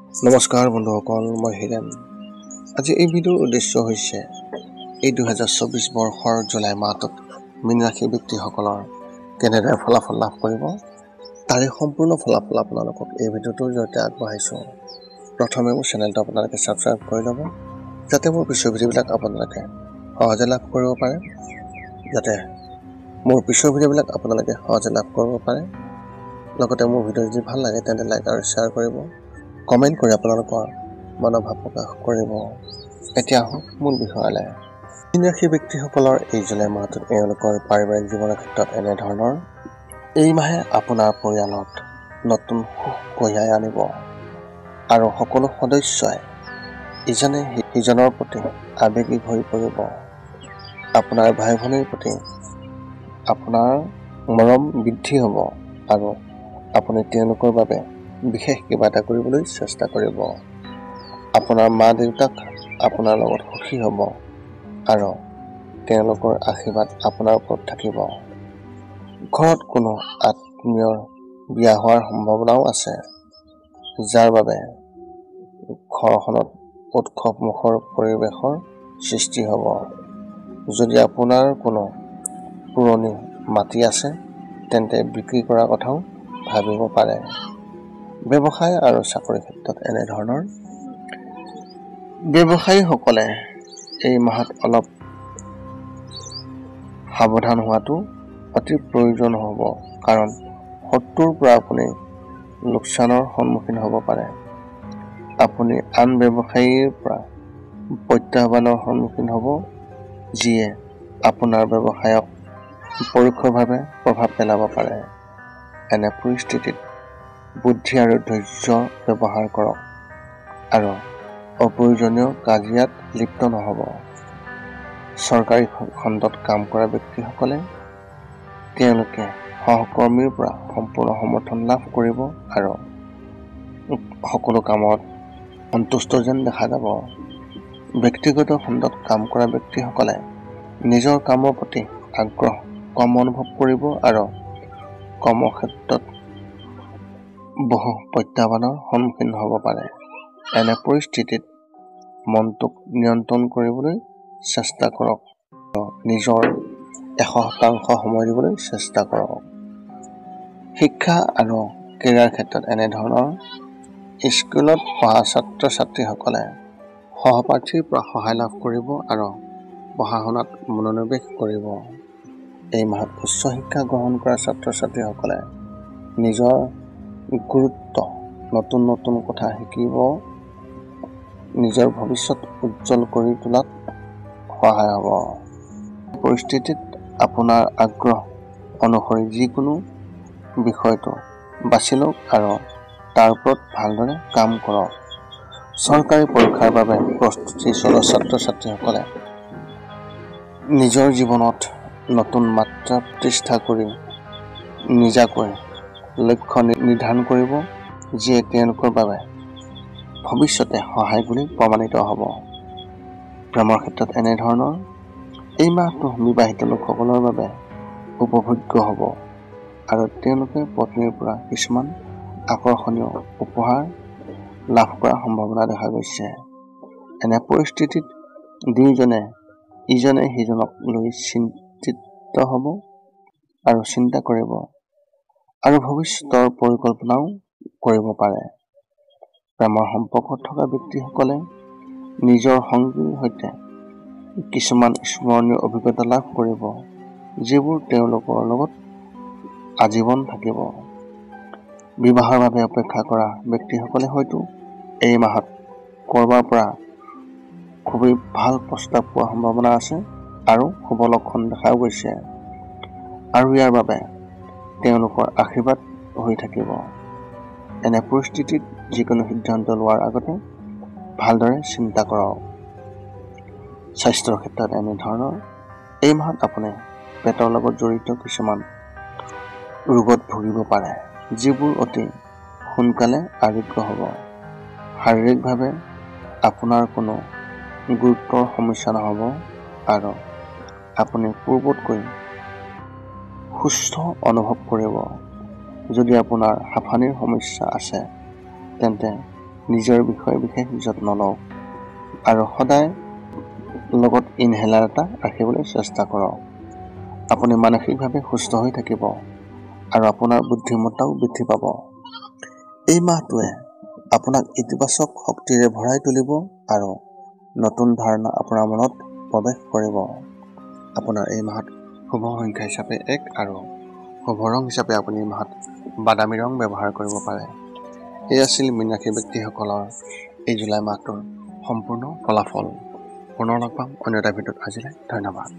নমস্কাৰ বন্ধুসকল, মই হিৰেন। আজি এই ভিডিঅ'ৰ উদ্দেশ্য হৈছে এই 2024 বৰ্ষৰ জুলাই মাহটোত মীন ৰাশি ব্যক্তিসকলৰ কেনেদৰে ফলাফল লাভ কৰিব তাৰে সম্পূৰ্ণ ফলাফল আপোনালোকক এই ভিডিঅ'টোৰ জৰিয়তে আগবঢ়াইছোঁ। প্ৰথমে মোৰ চেনেলটো আপোনালোকে ছাবস্ক্ৰাইব কৰি ল'ব, যাতে মোৰ পিছৰ ভিডিঅ'বিলাক আপোনালোকে সহজে লাভ কৰিব পাৰে। লগতে মোৰ ভিডিঅ' যদি ভাল লাগে তেন্তে লাইক আৰু শ্বেয়াৰ কৰিব, কমেণ্ট কৰি আপোনালোকৰ মনোভাৱ প্ৰকাশ কৰিব। এতিয়া আহক মূল বিষয়লৈ। মীন ৰাশি ব্যক্তিসকলৰ এই জুলাই মাহটোত এওঁলোকৰ পাৰিবাৰিক জীৱনৰ ক্ষেত্ৰত এনেধৰণৰ। এই মাহে আপোনাৰ পৰিয়ালত নতুন সুখ কঢ়িয়াই আনিব আৰু সকলো সদস্যই ইজনে সিজনৰ প্ৰতি আৱেগিক হৈ পৰিব। আপোনাৰ ভাই ভনীৰ প্ৰতি আপোনাৰ মৰম বৃদ্ধি হ'ব আৰু আপুনি তেওঁলোকৰ বাবে বিশেষ কিবা এটা কৰিবলৈ চেষ্টা কৰিব। আপোনাৰ মা দেউতাক আপোনাৰ লগত সুখী হ'ব আৰু তেওঁলোকৰ আশীৰ্বাদ আপোনাৰ ওপৰত থাকিব। ঘৰত কোনো আত্মীয়ৰ বিয়া হোৱাৰ সম্ভাৱনাও আছে, যাৰ বাবে ঘৰখনত উৎসৱমুখৰ পৰিৱেশৰ সৃষ্টি হ'ব। যদি আপোনাৰ কোনো পুৰণি মাটি আছে তেন্তে বিক্ৰী কৰাৰ কথাও ভাবিব পাৰে। ব্যৱসায় আৰু চাকৰিৰ ক্ষেত্ৰত এনেধৰণৰ। ব্যৱসায়ীসকলে এই মাহত অলপ সাৱধান হোৱাটো অতি প্ৰয়োজন হ'ব, কাৰণ শত্ৰুৰ পৰা আপুনি লোকচানৰ সন্মুখীন হ'ব পাৰে। আপুনি আন ব্যৱসায়ীৰ পৰা প্ৰত্যাহ্বানৰ সন্মুখীন হ'ব, যিয়ে আপোনাৰ ব্যৱসায়ক পৰোক্ষভাৱে প্ৰভাৱ পেলাব পাৰে। এনে পৰিস্থিতিত বুদ্ধি আৰু ধৈৰ্য ব্যৱহাৰ কৰক আৰু অপ্ৰয়োজনীয় কাজিয়াত লিপ্ত নহ'ব। চৰকাৰী খণ্ডত কাম কৰা ব্যক্তিসকলে তেওঁলোকে সহকৰ্মীৰ পৰা সম্পূৰ্ণ সমৰ্থন লাভ কৰিব আৰু সকলো কামত সন্তুষ্ট যেন দেখা যাব। ব্যক্তিগত খণ্ডত কাম কৰা ব্যক্তিসকলে নিজৰ কামৰ প্ৰতি আগ্ৰহ কম অনুভৱ কৰিব আৰু কৰ্মক্ষেত্ৰত বহু প্ৰত্যাহ্বানৰ সন্মুখীন হ'ব পাৰে। এনে পৰিস্থিতিত মনটোক নিয়ন্ত্ৰণ কৰিবলৈ চেষ্টা কৰক আৰু নিজৰ 100% সময় দিবলৈ চেষ্টা কৰক। শিক্ষা আৰু কেৰিয়াৰ ক্ষেত্ৰত এনেধৰণৰ। স্কুলত পঢ়া ছাত্ৰ ছাত্ৰীসকলে সহপাঠীৰ পৰা সহায় লাভ কৰিব আৰু পঢ়া শুনাত মনোনিৱেশ কৰিব। এই মাহত উচ্চ শিক্ষা গ্ৰহণ কৰা ছাত্ৰ ছাত্ৰীসকলে নিজৰ গুৰুত্ব নতুন নতুন কথা শিকিব, নিজৰ ভৱিষ্যত উজ্জ্বল কৰি তোলাত সহায় হ'ব। পৰিস্থিতিত আপোনাৰ আগ্ৰহ অনুসৰি যিকোনো বিষয়টো বাছি লওক আৰু তাৰ ওপৰত ভালদৰে কাম কৰক। চৰকাৰী পৰীক্ষাৰ বাবে প্ৰস্তুতি চলোৱা ছাত্ৰ ছাত্ৰীসকলে নিজৰ জীৱনত নতুন মাত্ৰা প্ৰতিষ্ঠা কৰি নিজাকৈ লক্ষ্য নিৰ্ধাৰণ কৰিব, যিয়ে তেওঁলোকৰ বাবে ভৱিষ্যতে সহায় বুলি প্ৰমাণিত হ'ব। প্ৰেমৰ ক্ষেত্ৰত এনেধৰণৰ। এই মাহটো বিবাহিত লোকসকলৰ বাবে উপভোগ্য হ'ব আৰু তেওঁলোকে পত্নীৰ পৰা কিছুমান আকৰ্ষণীয় উপহাৰ লাভ কৰাৰ সম্ভাৱনা দেখা গৈছে। এনে পৰিস্থিতিত দুয়োজনে ইজনে সিজনক লৈ চিন্তিত হ'ব আৰু চিন্তা কৰিব আৰু ভৱিষ্যতৰ পৰিকল্পনাও কৰিব পাৰে। প্ৰেমৰ সম্পৰ্কত থকা ব্যক্তিসকলে নিজৰ সংগীৰ সৈতে কিছুমান স্মৰণীয় অভিজ্ঞতা লাভ কৰিব, যিবোৰ তেওঁলোকৰ লগত আজীৱন থাকিব। বিবাহৰ বাবে অপেক্ষা কৰা ব্যক্তিসকলে হয়তো এই মাহত ক'ৰবাৰ পৰা খুবেই ভাল প্ৰস্তাৱ পোৱাৰ সম্ভাৱনা আছে আৰু শুভ লক্ষণ দেখাও গৈছে, আৰু ইয়াৰ বাবে তেওঁলোকৰ আশীৰ্বাদ হৈ থাকিব। এনে পৰিস্থিতিত যিকোনো সিদ্ধান্ত লোৱাৰ আগতে ভালদৰে চিন্তা কৰক। স্বাস্থ্যৰ ক্ষেত্ৰত এনেধৰণৰ। এই মাহত আপুনি পেটৰ লগত জড়িত কিছুমান ৰোগত ভুগিব পাৰে, যিবোৰ অতি সোনকালে আৰোগ্য হ'ব। শাৰীৰিকভাৱে আপোনাৰ কোনো গুৰুতৰ সমস্যা নহ'ব আৰু আপুনি পূৰ্বতকৈ সুস্থ অনুভৱ কৰিব। যদি আপোনাৰ হাঁফানিৰ সমস্যা আছে তেন্তে নিজৰ বিষয়ে বিশেষ যত্ন লওক আৰু সদায় লগত ইনহেলাৰ এটা ৰাখিবলৈ চেষ্টা কৰক। আপুনি মানসিকভাৱে সুস্থ হৈ থাকিব আৰু আপোনাৰ বুদ্ধিমত্তাও বৃদ্ধি পাব। এই মাহটোৱে আপোনাক ইতিবাচক শক্তিৰে ভৰাই তুলিব আৰু নতুন ধাৰণা আপোনাৰ মনত প্ৰৱেশ কৰিব। আপোনাৰ এই মাহত শুভ সংখ্যা হিচাপে 1 আৰু শুভ ৰং হিচাপে আপুনি এই মাহত বাদামী ৰং ব্যৱহাৰ কৰিব পাৰে। এই আছিল মীন ৰাশিৰ ব্যক্তিসকলৰ এই জুলাই মাহটোৰ সম্পূৰ্ণ ফলাফল। পুনৰ লগ পাম অন্য এটা ভিডিঅ'ত। আজিলৈ ধন্যবাদ।